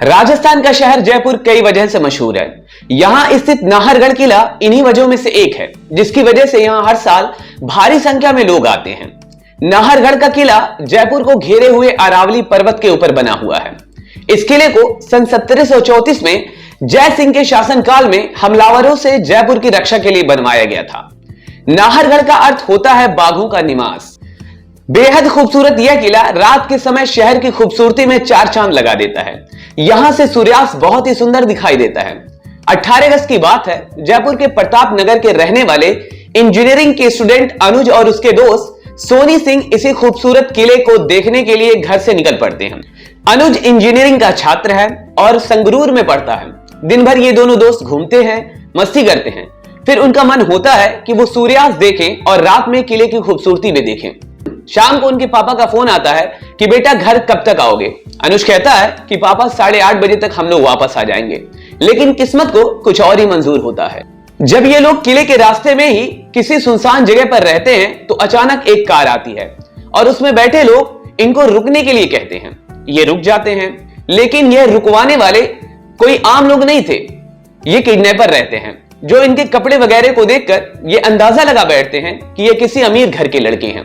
राजस्थान का शहर जयपुर कई वजह से मशहूर है। यहां स्थित नाहरगढ़ किला इन्हीं वजहों में से एक है, जिसकी वजह से यहां हर साल भारी संख्या में लोग आते हैं। नाहरगढ़ का किला जयपुर को घेरे हुए अरावली पर्वत के ऊपर बना हुआ है। इस किले को सन 1734 में जय सिंह के शासनकाल में हमलावरों से जयपुर की रक्षा के लिए बनवाया गया था। नाहरगढ़ का अर्थ होता है बाघों का निवास। बेहद खूबसूरत यह किला रात के समय शहर की खूबसूरती में चार चांद लगा देता है। यहां से सूर्यास्त बहुत ही सुंदर दिखाई देता है। 18 अगस्त की बात है, जयपुर के प्रताप नगर के रहने वाले इंजीनियरिंग के स्टूडेंट अनुज और उसके दोस्त सोनी सिंह इसी खूबसूरत किले को देखने के लिए घर से निकल पड़ते हैं। अनुज इंजीनियरिंग का छात्र है और संगरूर में पढ़ता है। दिन भर ये दोनों दोस्त घूमते हैं, मस्ती करते हैं। फिर उनका मन होता है कि वो सूर्यास्त देखें और रात में किले की खूबसूरती भी देखें। शाम को उनके पापा का फोन आता है कि बेटा घर कब तक आओगे। अनुज कहता है कि पापा 8:30 बजे तक हम लोग वापस आ जाएंगे, लेकिन किस्मत को कुछ और ही मंजूर होता है। जब ये लोग किले के रास्ते में ही किसी सुनसान जगह पर रहते हैं तो अचानक एक कार आती है और उसमें बैठे लोग इनको रुकने के लिए कहते हैं। ये रुक जाते हैं, लेकिन ये रुकवाने वाले कोई आम लोग नहीं थे। ये किडनैपर रहते हैं जो इनके कपड़े वगैरह को देखकर ये अंदाजा लगा बैठते हैं कि ये किसी अमीर घर के लड़के हैं।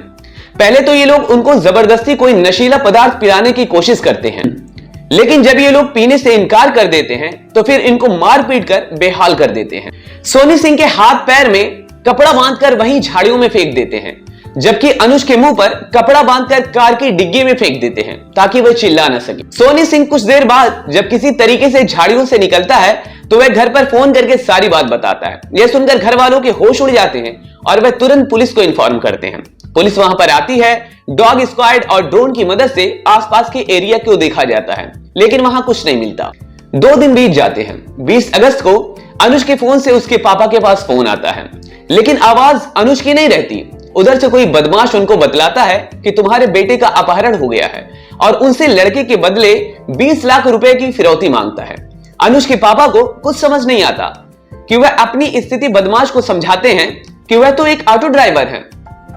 पहले तो ये लोग उनको जबरदस्ती कोई नशीला पदार्थ पिलाने की कोशिश करते हैं, लेकिन जब ये लोग पीने से इनकार कर देते हैं तो फिर इनको मार पीट कर बेहाल कर देते हैं। सोनी सिंह के हाथ पैर में कपड़ा बांधकर वहीं झाड़ियों में फेंक देते हैं, जबकि अनुज के मुंह पर कपड़ा बांधकर कार की डिग्गी में फेंक देते हैं ताकि वह चिल्ला न सके। सोनी सिंह कुछ देर बाद जब किसी तरीके से झाड़ियों से निकलता है तो वह घर पर फोन करके सारी बात बताता है। यह सुनकर घर वालों के होश उड़ जाते हैं और वह तुरंत पुलिस को इन्फॉर्म करते हैं। पुलिस वहां पर आती है। डॉग स्क्वाड और ड्रोन की मदद से आसपास के एरिया को देखा जाता है, लेकिन वहां कुछ नहीं मिलता। 2 दिन बीत जाते हैं। 20 अगस्त को अनुज के फोन से उसके पापा के पास फोन आता है, लेकिन आवाज अनुज की नहीं रहती। उधर से कोई बदमाश उनको बतलाता है कि तुम्हारे बेटे का अपहरण हो गया है और उनसे लड़के के बदले 20 लाख रुपए की फिरौती मांगता है। अनुज के पापा को कुछ समझ नहीं आता कि वह अपनी स्थिति बदमाश को समझाते हैं कि वह तो एक ऑटो ड्राइवर है,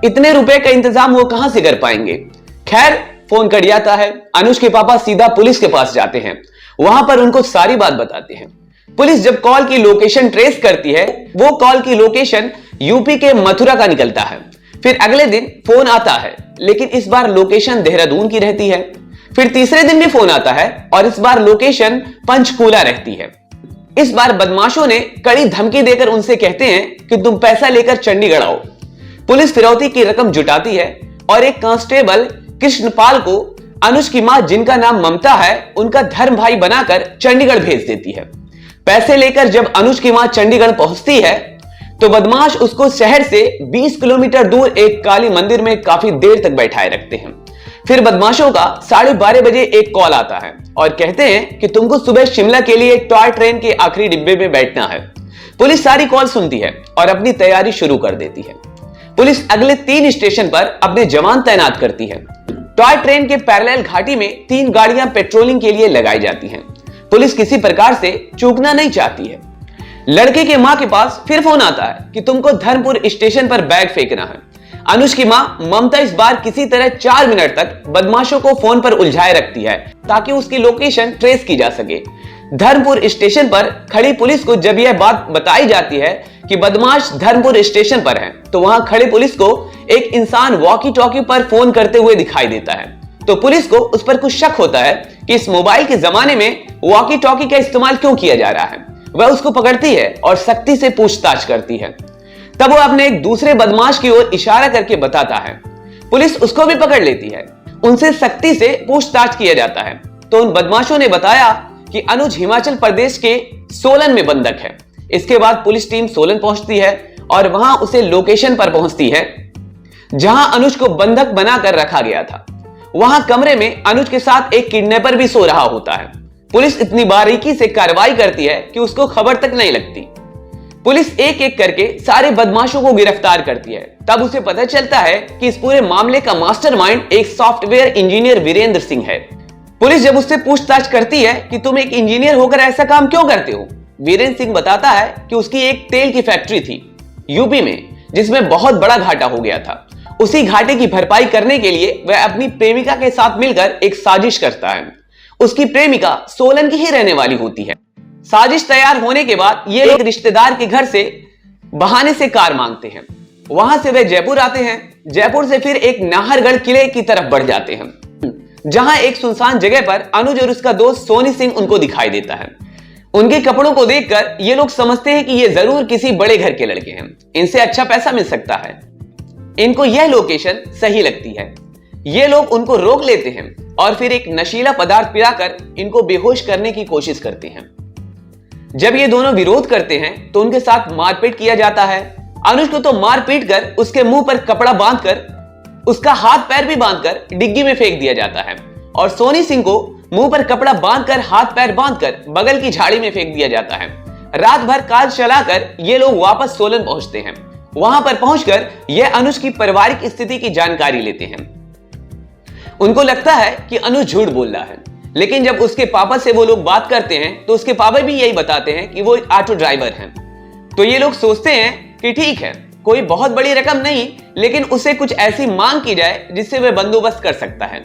इतने रुपए का इंतजाम वो कहां से कर पाएंगे। खैर, फोन कट जाता है। अनुज के पापा सीधा पुलिस के पास जाते हैं। वहां पर उनको सारी बात बताते हैं। पुलिस जब कॉल की लोकेशन ट्रेस करती है, वो कॉल की लोकेशन यूपी के मथुरा का निकलता है। फिर अगले दिन फोन आता है, लेकिन इस बार लोकेशन देहरादून की रहती है। फिर तीसरे दिन भी फोन आता है और इस बार लोकेशन पंचकूला रहती है। इस बार बदमाशों ने कड़ी धमकी देकर उनसे कहते हैं कि तुम पैसा लेकर चंडीगढ़ आओ। पुलिस फिरौती की रकम जुटाती है और एक कांस्टेबल कृष्णपाल को अनुज की मां, जिनका नाम ममता है, उनका धर्म भाई बनाकर चंडीगढ़ भेज देती है। पैसे लेकर जब अनुज की मां चंडीगढ़ पहुंचती है तो बदमाश उसको शहर से 20 किलोमीटर दूर एक काली मंदिर में काफी देर तक बैठाए रखते हैं। फिर बदमाशों का 12:30 बजे एक कॉल आता है और कहते हैं कि तुमको सुबह शिमला के लिए टॉय ट्रेन के आखिरी डिब्बे में बैठना है। पुलिस सारी कॉल सुनती है और अपनी तैयारी शुरू कर देती है। पुलिस अगले 3 स्टेशन पर अपने जवान तैनात करती है। टॉय ट्रेन के पैरेलल घाटी में 3 गाड़ियां पेट्रोलिंग के लिए लगाई जाती हैं। पुलिस किसी प्रकार से चूकना नहीं चाहती है। लड़के के मां के पास फिर फोन आता है कि तुमको धर्मपुर स्टेशन पर बैग फेंकना है। अनुज की मां ममता इस बार किसी तरह 4 मिनट तक बदमाशों को फोन पर उलझाए रखती है ताकि उसकी लोकेशन ट्रेस की जा सके। धर्मपुर स्टेशन पर खड़ी पुलिस को जब यह बात बताई जाती है कि बदमाश धर्मपुर स्टेशन पर हैं, तो वहां खड़े पुलिस को एक इंसान वॉकी टॉकी पर फोन करते हुए दिखाई देता है। तो पुलिस को उस पर कुछ शक होता है कि इस मोबाइल के जमाने में वॉकी टॉकी का इस्तेमाल क्यों किया जा रहा है। वह उसको पकड़ती है और सख्ती से पूछताछ करती है। तब वो अपने एक दूसरे बदमाश की ओर इशारा करके बताता है। पुलिस उसको भी पकड़ लेती है। उनसे सख्ती से पूछताछ किया जाता है तो उन बदमाशों ने बताया कि अनुज हिमाचल प्रदेश के सोलन में बंधक है। इसके बाद पुलिस टीम सोलन पहुंचती है और वहां उसे लोकेशन पर पहुंचती है जहां अनुज को बंधक बनाकर रखा गया था। वहां कमरे में अनुज के साथ एक किडनैपर भी सो रहा होता है। पुलिस इतनी बारीकी से कार्रवाई करती है कि उसको खबर तक नहीं लगती। पुलिस एक एक करके सारे बदमाशों को गिरफ्तार करती है। तब उसे पता चलता है कि इस पूरे मामले का मास्टरमाइंड एक सॉफ्टवेयर इंजीनियर वीरेंद्र सिंह है। पुलिस जब उससे पूछताछ करती है कि तुम एक इंजीनियर होकर ऐसा काम क्यों करते हो, वीरेंद्र सिंह बताता है कि उसकी एक तेल की फैक्ट्री थी यूपी में, जिसमें बहुत बड़ा घाटा हो गया था। उसी घाटे की भरपाई करने के लिए वह अपनी प्रेमिका के साथ मिलकर एक साजिश करता है। उसकी प्रेमिका सोलन की ही रहने वाली होती है। साजिश तैयार होने के बाद ये एक रिश्तेदार के घर से बहाने से कार मांगते हैं। वहां से वे जयपुर आते हैं। जयपुर से फिर एक नाहरगढ़ किले की तरफ बढ़ जाते हैं, जहां एक सुनसान जगह पर अनुज और उसका दोस्त सोनी सिंह उनको दिखाई देता है। उनके कपड़ों को देखकर ये लोग समझते हैं कि ये जरूर किसी बड़े घर के लड़के हैं, इनसे अच्छा पैसा मिल सकता है। इनको यह लोकेशन सही लगती है। ये लोग उनको रोक लेते हैं और फिर एक नशीला पदार्थ पिलाकर इनको बेहोश करने की कोशिश करते हैं। जब ये दोनों विरोध करते हैं तो उनके साथ मारपीट किया जाता है। अनुज को तो मारपीट कर उसके मुंह पर कपड़ा बांधकर उसका हाथ पैर भी बांधकर डिग्गी में फेंक दिया जाता है और सोनी सिंह को मुंह पर कपड़ा बांधकर हाथ पैर बांधकर बगल की झाड़ी में फेंक दिया जाता है। रात भर कार चलाकर ये लोग वापस सोलन पहुंचते हैं। वहां पर पहुंचकर ये अनुज की पारिवारिक स्थिति की जानकारी लेते हैं। उनको लगता है कि अनुज झूठ बोल रहा है, लेकिन जब उसके पापा से वो लोग बात करते हैं तो उसके पापा भी यही बताते हैं कि वो ऑटो ड्राइवर हैं। तो ये लोग सोचते हैं कि ठीक है, कोई बहुत बड़ी रकम नहीं, लेकिन उसे कुछ ऐसी मांग की जाए जिससे वह बंदोबस्त कर सकता है।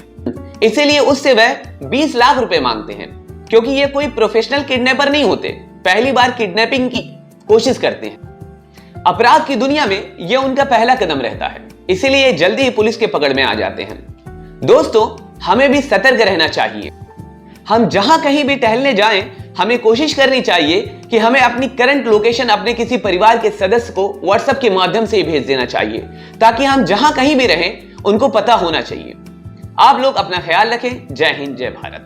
इसीलिए उससे वह 20 लाख रुपए मांगते हैं, क्योंकि ये कोई प्रोफेशनल किडनैपर नहीं होते, पहली बार किडनैपिंग की कोशिश करते हैं। अपराध की दुनिया में यह उनका पहला कदम रहता है, इसीलिए जल्दी ही पुलिस के पकड़ में आ जाते हैं। दोस्तों, हमें भी सतर्क रहना चाहिए। हम जहां कहीं भी टहलने जाएं, हमें कोशिश करनी चाहिए कि हमें अपनी करंट लोकेशन अपने किसी परिवार के सदस्य को व्हाट्सएप के माध्यम से ही भेज देना चाहिए, ताकि हम जहां कहीं भी रहें उनको पता होना चाहिए। आप लोग अपना ख्याल रखें। जय हिंद, जय भारत।